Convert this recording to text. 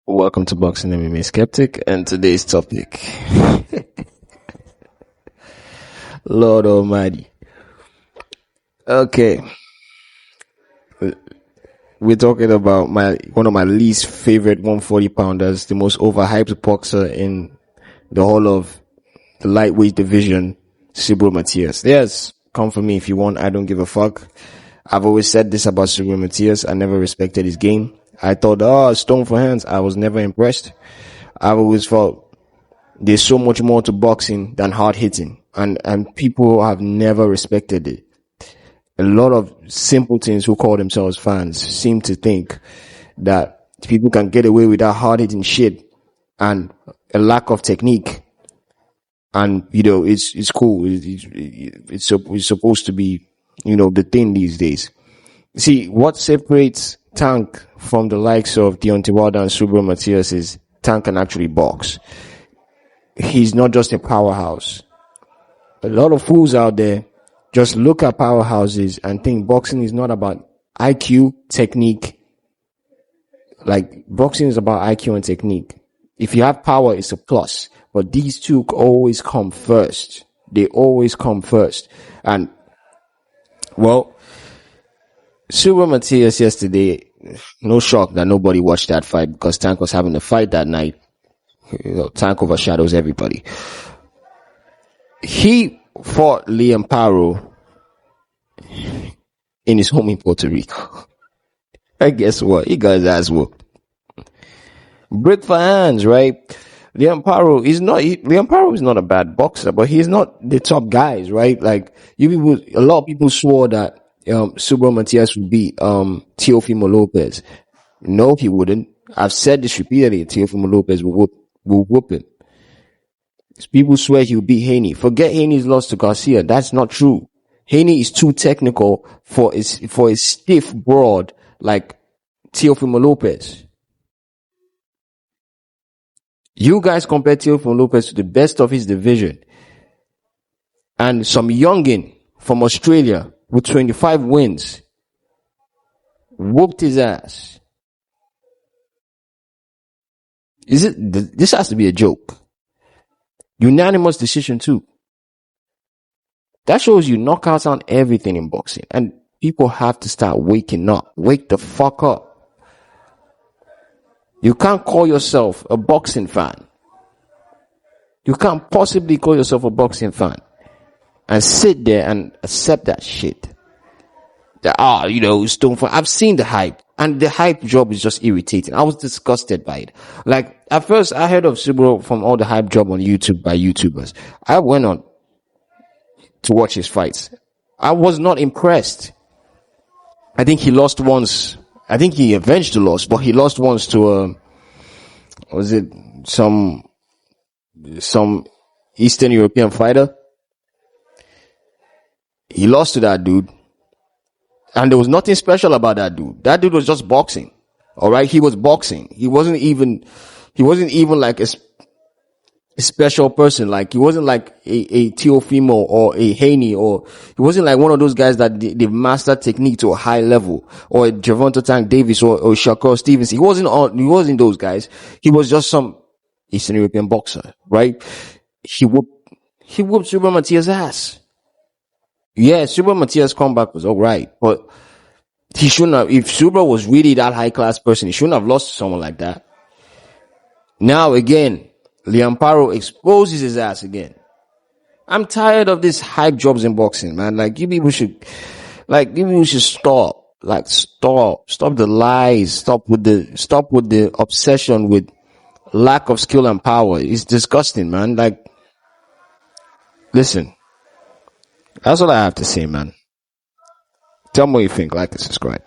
Welcome to Boxing MMA Skeptic, and today's topic, Lord Almighty. Okay, we're talking about one of my least favorite 140 pounders, the most overhyped boxer in the whole of the lightweight division, Subrial Matias. Yes, come for me if you want. I don't give a fuck. I've always said this about Subrial Matias. I never respected his game. I thought, stone for hands. I was never impressed. I've always felt there's so much more to boxing than hard hitting, and people have never respected it. A lot of simpletons who call themselves fans seem to think that people can get away with that hard hitting shit and a lack of technique. And, it's cool. It's supposed to be, the thing these days. See, what separates Tank from the likes of Deontay Wilder and Subrial Matias is Tank can actually box. He's not just a powerhouse. A lot of fools out there just look at powerhouses and think boxing is not about IQ, technique. Like, boxing is about IQ and technique. If you have power, it's a plus. But these two always come first. They always come first. And, well, Subrial Matias yesterday, no shock that nobody watched that fight because Tank was having a fight that night. Tank overshadows everybody. He fought Liam Paro in his home in Puerto Rico. And guess what? He got his ass whooped. Brick for hands, right? Liam Paro is not a bad boxer, but he's not the top guys, right? Like, a lot of people swore that Subrial Matias would beat Teofimo Lopez. No, he wouldn't. I've said this repeatedly. Teofimo Lopez will whoop him. People swear he'll beat Haney. Forget Haney's loss to Garcia. That's not true. Haney is too technical for a stiff broad like Teofimo Lopez. You guys compare Teofimo Lopez to the best of his division, and some youngin from Australia with 25 wins whooped his ass. This has to be a joke. Unanimous decision too. That shows you knockouts on everything in boxing, and people have to start waking up. Wake the fuck up. You can't call yourself a boxing fan. You can't possibly call yourself a boxing fan and sit there and accept that shit. Stone for. I've seen the hype, and the hype job is just irritating. I was disgusted by it. Like, at first, I heard of Subrial from all the hype job on YouTube by YouTubers. I went on to watch his fights. I was not impressed. I think he lost once. I think he avenged the loss, but he lost once to some Eastern European fighter. He lost to that dude. And there was nothing special about that dude. That dude was just boxing. Alright? He was boxing. He wasn't even like a special person. Like, he wasn't like a Teofimo or a Haney, or he wasn't like one of those guys that they've mastered technique to a high level, or a Gervonta Tank Davis or Shakur Stevens. He wasn't those guys. He was just some Eastern European boxer, right? He whooped Subrial Matias' ass. Yeah, Subrial Matias' comeback was alright, but he shouldn't have. If Subrial was really that high class person, he shouldn't have lost to someone like that. Now again, Liam Paro exposes his ass again. I'm tired of this hype jobs in boxing, man. Like, you people should stop. Like, stop the lies. Stop with the obsession with lack of skill and power. It's disgusting, man. Like, listen, that's all I have to say, man. Tell me what you think. Like and subscribe.